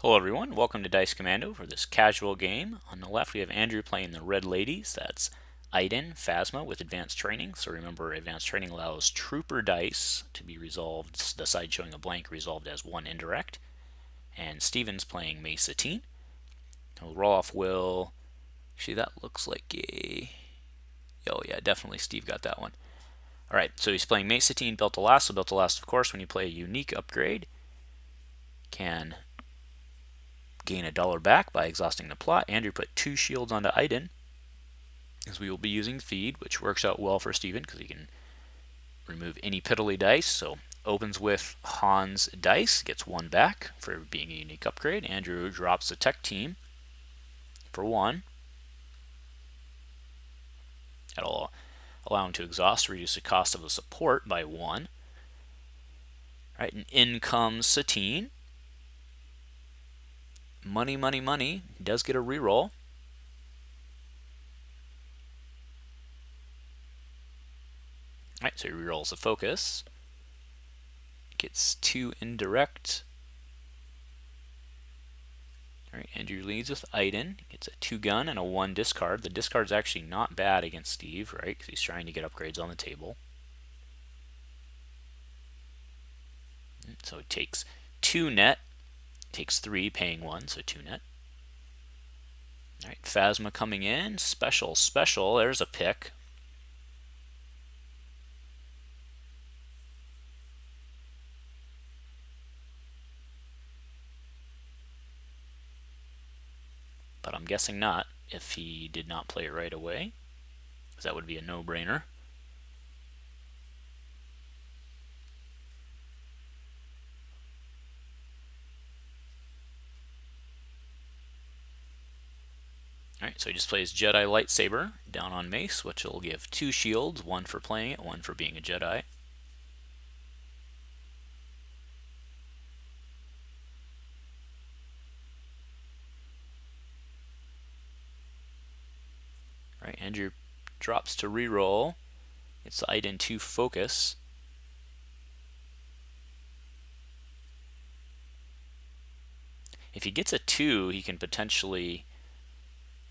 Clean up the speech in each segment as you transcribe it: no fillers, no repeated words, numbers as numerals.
Hello everyone, welcome to Dice Commando for this casual game. On the left we have Andrew playing the Red Ladies. That's Aiden, Phasma with Advanced Training. So remember, Advanced Training allows Trooper dice to be resolved, the side showing a blank resolved as one indirect. And Steven's playing Mace Satine. He'll roll off Will. Actually, that looks like a... Oh yeah, definitely Steve got that one. Alright, so he's playing Mace Satine, Built to Last. So Built to Last, of course, when you play a unique upgrade, can gain $1 back by exhausting the plot. Andrew put 2 shields onto Aiden, as we will be using Feed, which works out well for Steven because he can remove any piddly dice. So opens with Han's dice, gets 1 back for being a unique upgrade. Andrew drops the tech team for 1. That'll allow him to exhaust, reduce the cost of the support by 1. All right, and in comes Satine. Money, money, money. He does get a reroll. All right, so he rerolls the focus. Gets 2 indirect. All right, Andrew leads with Aiden. Gets a 2 gun and a 1 discard. The discard's actually not bad against Steve, right? Because he's trying to get upgrades on the table. So it takes 2 net. Takes 3, paying 1, so 2 net. All right, Phasma coming in. Special, special. There's a pick. But I'm guessing not if he did not play it right away, because that would be a no-brainer. Alright, so he just plays Jedi Lightsaber down on Mace, which will give 2 shields, 1 for playing it, 1 for being a Jedi. Alright, Andrew drops to reroll. It's the Aiden 2 focus. If he gets a 2, he can potentially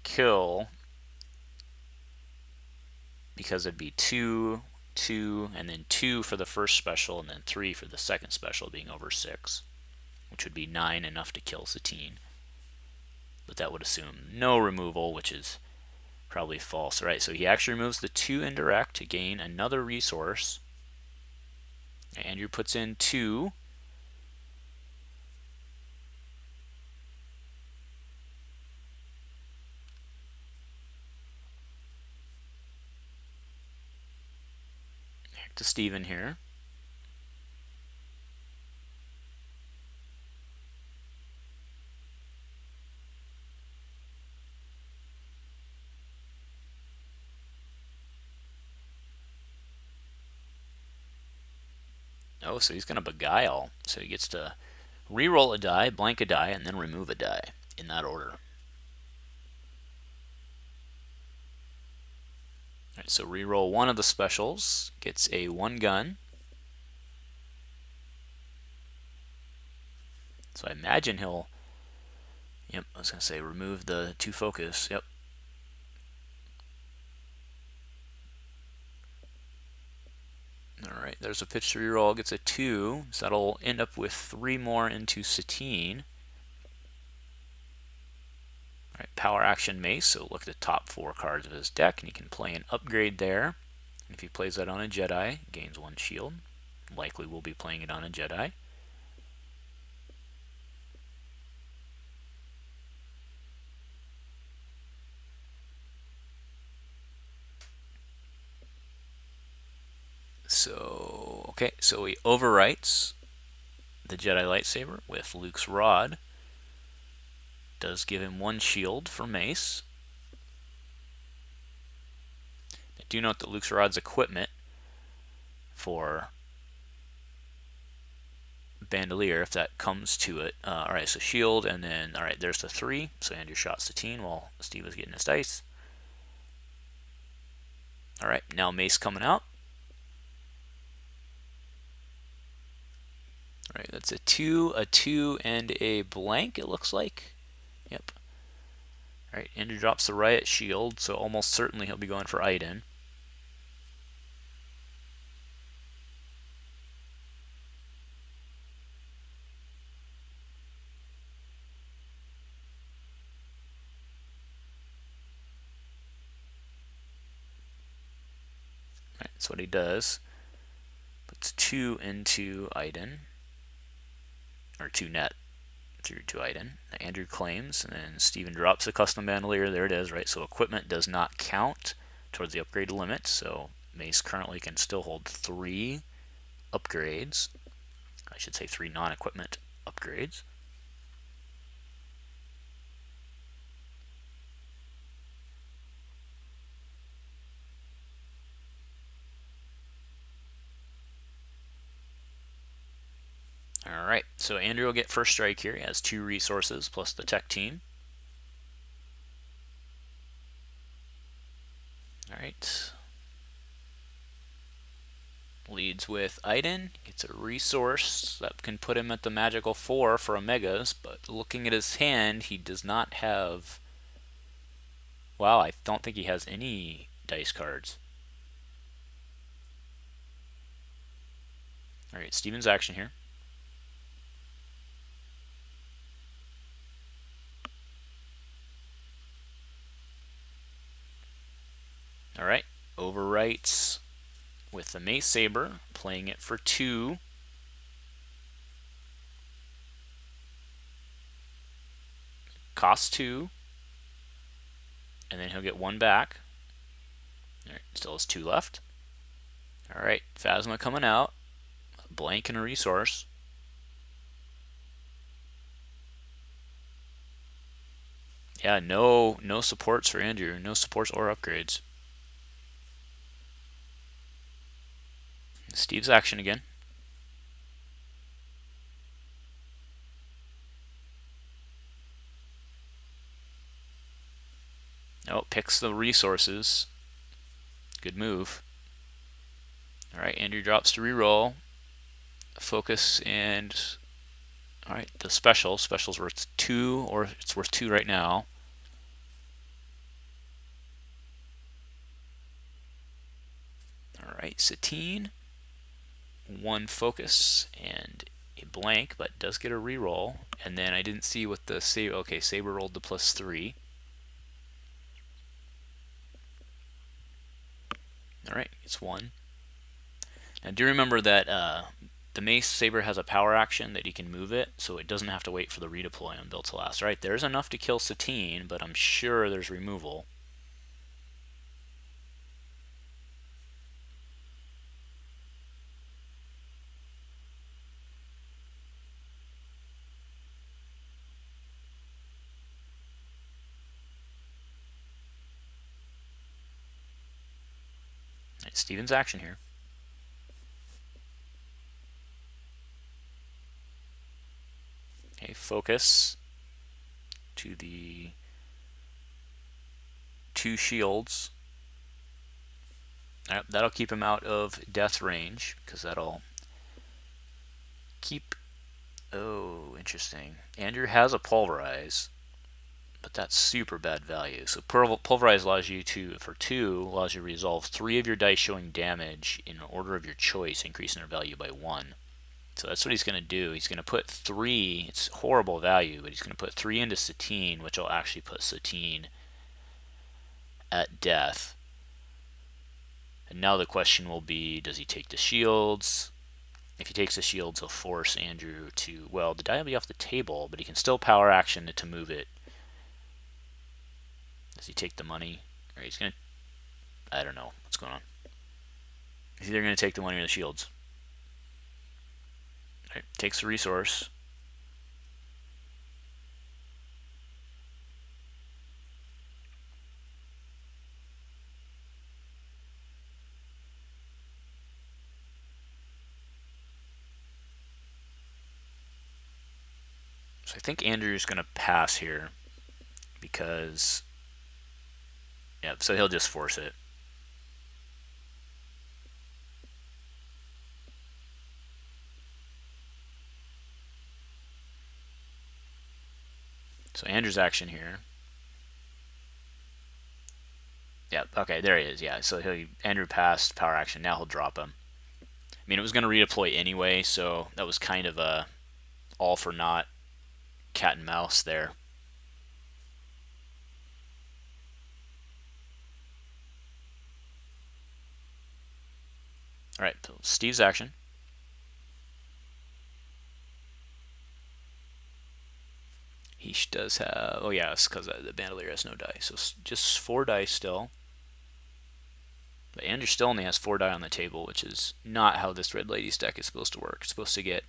kill, because it'd be 2, 2, and then 2 for the first special, and then 3 for the second special, being over 6, which would be 9 enough to kill Satine. But that would assume no removal, which is probably false. Right, so he actually removes the 2 indirect to gain another resource. Andrew puts in 2. Back to Steven here. Oh, so he's going to beguile. So he gets to re-roll a die, blank a die, and then remove a die in that order. Alright, so re-roll 1 of the specials, gets a 1 gun. So I imagine he'll, yep, I was going to say remove the 2 focus, yep. Alright, there's a pitch to reroll, gets a 2, so that'll end up with 3 more into Satine. Alright, power action Mace, so look at the top 4 cards of his deck, and he can play an upgrade there. If he plays that on a Jedi, gains 1 shield. Likely will be playing it on a Jedi. So, okay, so he overwrites the Jedi Lightsaber with Luke's Rod. Does give him 1 shield for Mace. I do note that Luke's Rod's equipment for Bandolier, if that comes to it. Alright, so shield, and then, alright, there's the 3. So Andrew shot Satine while Steve was getting his dice. Alright, now Mace coming out. All right, that's a 2, and a blank, it looks like. Yep. All right, Andrew drops the riot shield, so almost certainly he'll be going for Iden. Right, that's what he does. Puts 2 into Iden, or 2 net through to Iden. Andrew claims, and then Steven drops the custom bandolier. There it is, right? So equipment does not count towards the upgrade limit, so Mace currently can still hold 3 upgrades. I should say 3 non-equipment upgrades. Alright, so Andrew will get first strike here. He has 2 resources plus the tech team. Alright. Leads with Iden. Gets a resource that can put him at the magical 4 for Omegas, but looking at his hand, he does not have... Wow, I don't think he has any dice cards. Alright, Steven's action here. Alright, overwrites with the Mace Saber, playing it for 2. Costs 2. And then he'll get 1 back. Alright, still has 2 left. Alright, Phasma coming out. A blank and a resource. Yeah, no supports for Andrew. No supports or upgrades. Steve's action again. Oh, picks the resources. Good move. Alright, Andrew drops to reroll. Focus and... Alright, the special. Special's worth 2, or it's worth 2 right now. Alright, Satine. 1 focus and a blank, but does get a reroll. And then I didn't see what the Saber... Okay, Saber rolled the +3. Alright, it's 1. Now do remember that the Mace Saber has a power action that he can move it, so it doesn't have to wait for the redeploy on build to last. Right, there's enough to kill Satine, but I'm sure there's removal. Right, Steven's action here. Okay, focus to the 2 shields. That'll keep him out of death range, because that'll keep... Oh, interesting. Andrew has a pulverize, but that's super bad value. So pulverize allows you to, for 2, allows you to resolve 3 of your dice showing damage in order of your choice, increasing their value by 1. So that's what he's going to do. He's going to put 3, it's horrible value, but he's going to put 3 into Satine, which will actually put Satine at death. And now the question will be, does he take the shields? If he takes the shields, he'll force Andrew to... Well, the die will be off the table, but he can still power action it to move it. Does he take the money? Or he's going to... I don't know what's going on. He's either going to take the money or the shields. Right, takes the resource. So I think Andrew's going to pass here because... Yeah, so he'll just force it. So Andrew's action here. Yeah, okay, there he is. Yeah, so Andrew passed power action. Now he'll drop him. I mean, it was going to redeploy anyway, so that was kind of a all for naught cat and mouse there. All right, so Steve's action. He does have. Oh yeah, it's because the Bandolier has no die, so just 4 dice still. But Andrew still only has 4 die on the table, which is not how this Red Ladies deck is supposed to work. It's supposed to get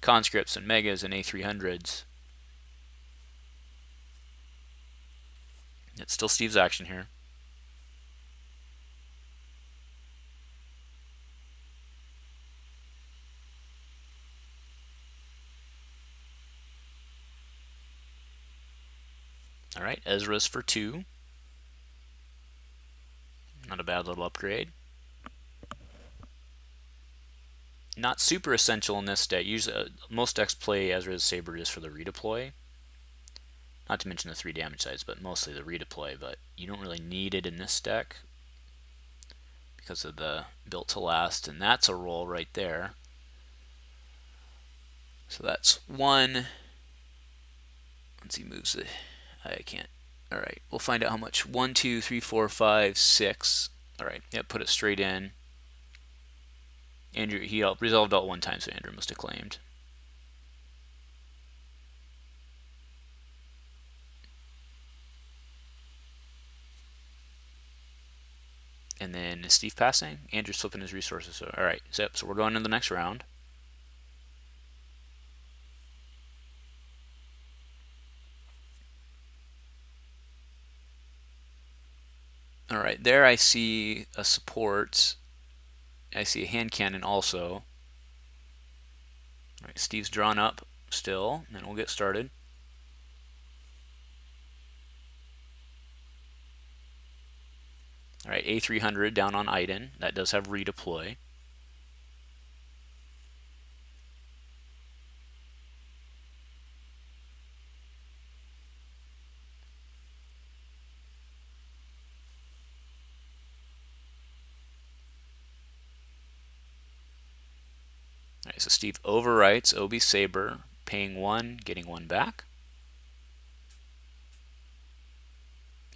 conscripts and megas and A300s. It's still Steve's action here. All right, Ezra's for 2. Not a bad little upgrade. Not super essential in this deck. Usually, most decks play Ezra's Saber just for the redeploy. Not to mention the 3 damage sides, but mostly the redeploy. But you don't really need it in this deck because of the built to last, and that's a roll right there. So that's 1. Once he moves it, I can't. All right, we'll find out how much. 1, 2, 3, 4, 5, 6. All right, yep, put it straight in. Andrew, he resolved all 1 time, so Andrew must have claimed. And then is Steve passing? Andrew's flipping his resources. So, all right, so we're going to the next round. All right, there I see a support. I see a hand cannon also. All right, Steve's drawn up still, and we'll get started. All right, A300 down on Iden. That does have redeploy. All right, so Steve overwrites Obi Saber, paying 1, getting 1 back.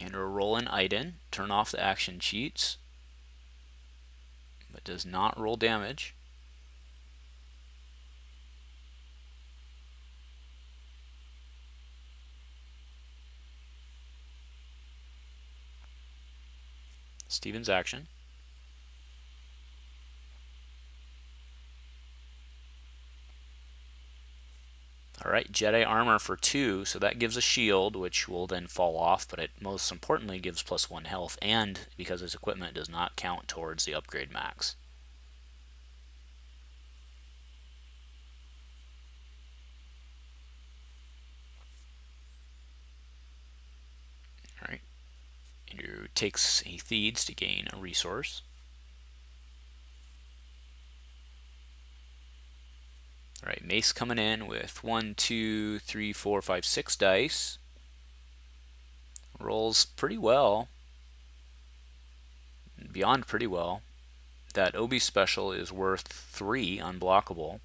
And we're rolling Iden. Turn off the action cheats, but does not roll damage. Steven's action. All right, Jedi armor for 2, so that gives a shield, which will then fall off, but it most importantly gives +1 health, and because his equipment does not count towards the upgrade max. All right, Andrew takes a Thieves to gain a resource. All right, Mace coming in with 1, 2, 3, 4, 5, 6 dice. Rolls pretty well. Beyond pretty well. That Obi special is worth 3 unblockable.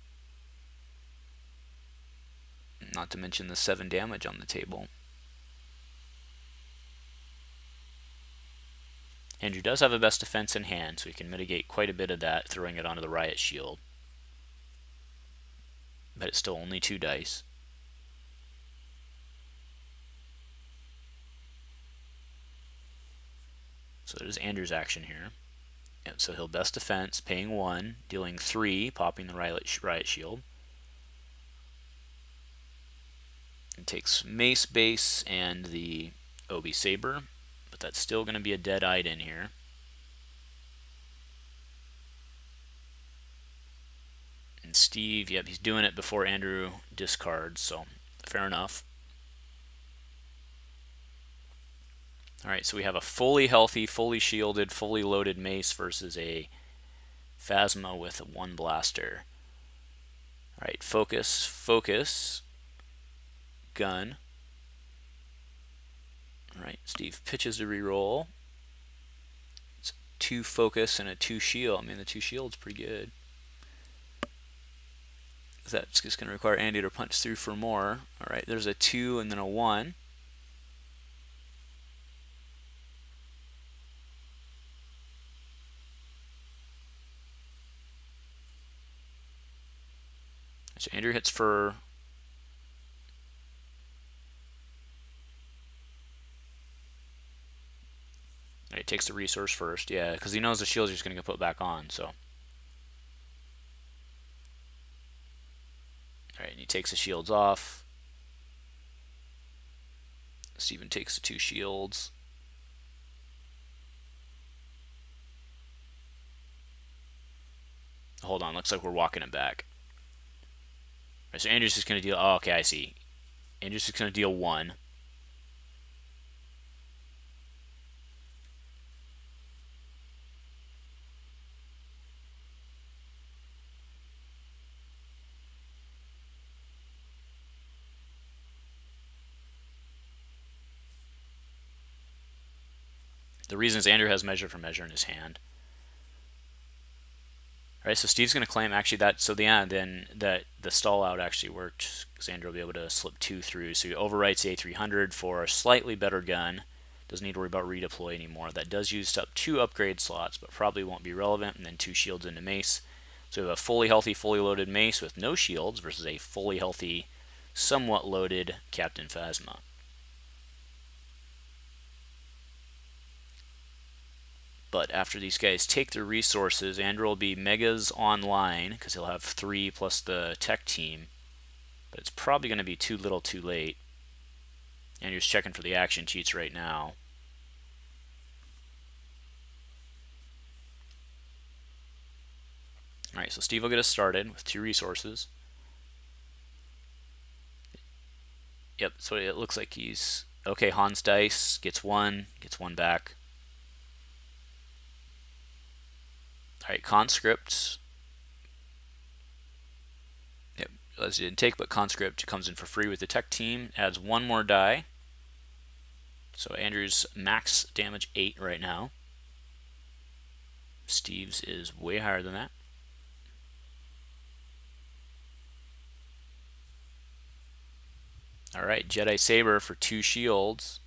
Not to mention the 7 damage on the table. Andrew does have a best defense in hand, so he can mitigate quite a bit of that throwing it onto the riot shield. But it's still only 2 dice. So there's Andrew's action here. Yep, so he'll best defense, paying 1, dealing 3, popping the riot shield. It takes Mace base and the Obi Saber, but that's still going to be a dead Iden here. And Steve, yep, he's doing it before Andrew discards, so fair enough. All right, so we have a fully healthy, fully shielded, fully loaded Mace versus a Phasma with 1 blaster. All right, focus, gun. Alright, Steve pitches a reroll. It's 2 focus and a 2 shield. I mean, the 2 shield's pretty good. That's just going to require Andy to punch through for more. Alright, there's a 2 and then a 1. So Andrew hits for... He takes the resource first, yeah, because he knows the shield's just going to get put back on, so. Alright, and he takes the shields off. Steven takes the 2 shields. Hold on, looks like we're walking it back. Right, so Andrew's just going to deal... Oh, okay, I see. Andrew's just going to deal 1. The reason is Andrew has measure for measure in his hand. Alright, so Steve's going to claim actually that, so then that the stall out actually worked, because Andrew will be able to slip 2 through. So he overwrites the A300 for a slightly better gun. Doesn't need to worry about redeploy anymore. That does use up 2 upgrade slots, but probably won't be relevant, and then 2 shields into Mace. So we have a fully healthy, fully loaded Mace with no shields versus a fully healthy, somewhat loaded Captain Phasma. But after these guys take their resources, Andrew will be megas online because he'll have 3 plus the tech team. But it's probably going to be too little too late. Andrew's checking for the action cheats right now. Alright, so Steve will get us started with 2 resources. Yep, so it looks like he's... Okay, Hans Dice gets 1 back. Alright, Conscript. Yep, as he didn't take, but Conscript comes in for free with the tech team. Adds 1 more die. So Andrew's max damage 8 right now. Steve's is way higher than that. Alright, Jedi Saber for 2 shields.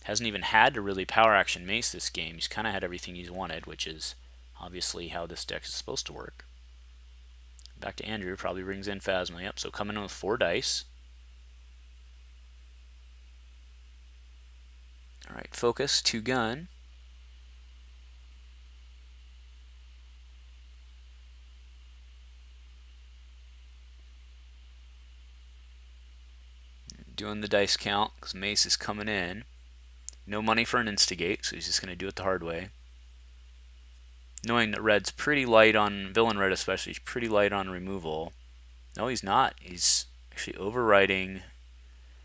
Hasn't even had to really power action Mace this game. He's kind of had everything he's wanted, which is obviously how this deck is supposed to work. Back to Andrew, probably brings in Phasma. Yep, so coming in with 4 dice. Alright, focus, 2 gun. Doing the dice count because Mace is coming in. No money for an instigate, so he's just going to do it the hard way. Knowing that Red's pretty light on, Villain Red especially, he's pretty light on removal. No, he's not. He's actually overriding,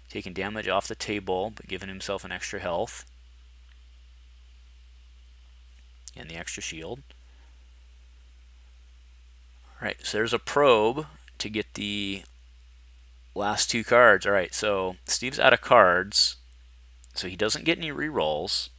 taking damage off the table, but giving himself an extra health. And the extra shield. Alright, so there's a probe to get the last 2 cards. Alright, so Steve's out of cards, so he doesn't get any rerolls.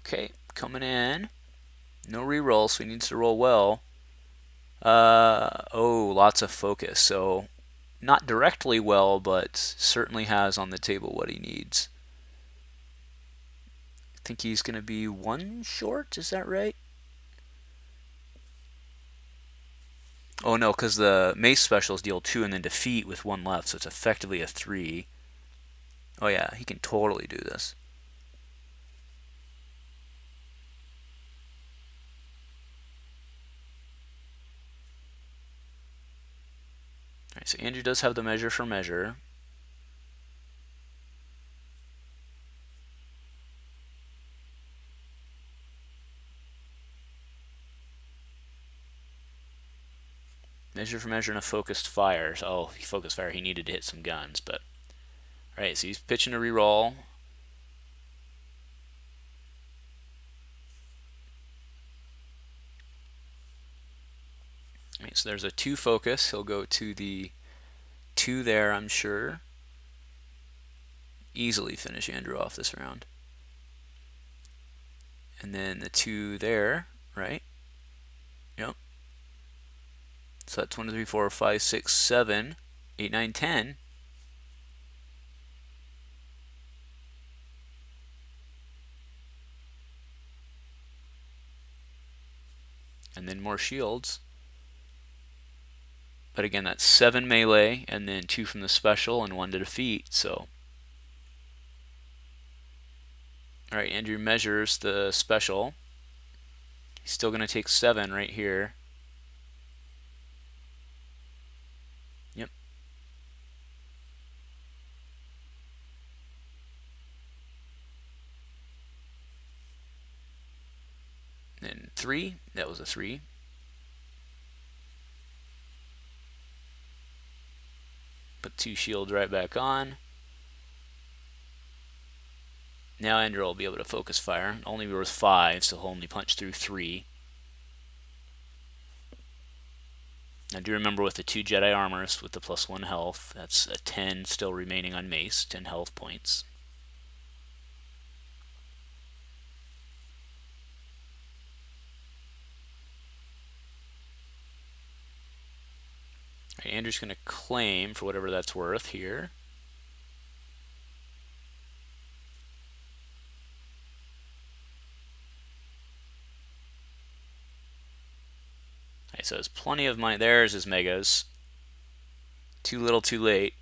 Okay, coming in. No rerolls, so he needs to roll well. Oh, lots of focus. So, not directly well, but certainly has on the table what he needs. I think he's going to be 1 short, is that right? Oh no, because the Mace specials deal 2 and then defeat with 1 left, so it's effectively a 3. Oh yeah, he can totally do this. Alright, so Andrew does have the measure for measure. Measure for measure and a focused fire. Oh, he focused fire. He needed to hit some guns, but... Alright, so he's pitching a reroll. Right, so there's a 2 focus. He'll go to the 2 there, I'm sure. Easily finish Andrew off this round. And then the 2 there, right? Yep. So that's 1, 2, 3, 4, 5, 6, 7, 8, 9, 10. And then more shields. But again, that's 7 melee, and then 2 from the special, and 1 to defeat, so. Alright, Andrew measures the special. He's still going to take 7 right here. Yep. Then 3, that was a 3. Put 2 shields right back on. Now Andrew will be able to focus fire. Only worth 5, so he'll only punch through 3. Now do remember with the 2 Jedi armors with the +1 health, that's a 10 still remaining on Mace, 10 health points. Right, Andrew's going to claim for whatever that's worth here. Right, so there's plenty of money. There's his megas. Too little, too late.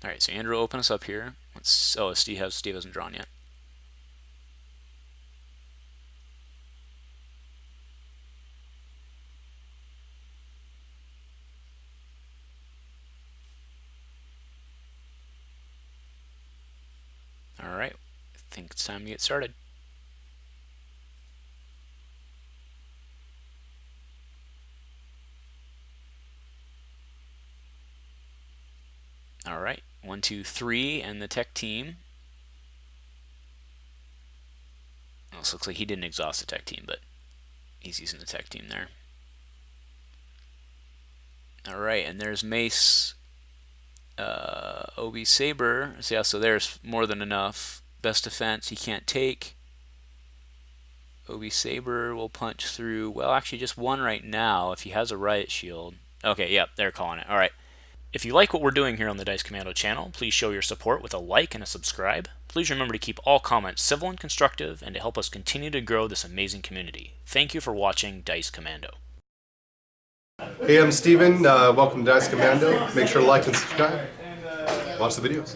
Alright, so Andrew will open us up here. Oh, Steve hasn't drawn yet. Alright, I think it's time to get started. Alright, 1, 2, 3, and the tech team. Well, this looks like he didn't exhaust the tech team, but he's using the tech team there. Alright, and there's Mace. OB Saber. So yeah, so there's more than enough. Best defense he can't take. OB Saber will punch through, well, actually just 1 right now if he has a riot shield. Okay, yep, they're calling it. Alright. If you like what we're doing here on the Dice Commando channel, please show your support with a like and a subscribe. Please remember to keep all comments civil and constructive and to help us continue to grow this amazing community. Thank you for watching Dice Commando. Hey, I'm Steven. Welcome to Dice Commando. Make sure to like and subscribe. Watch the videos.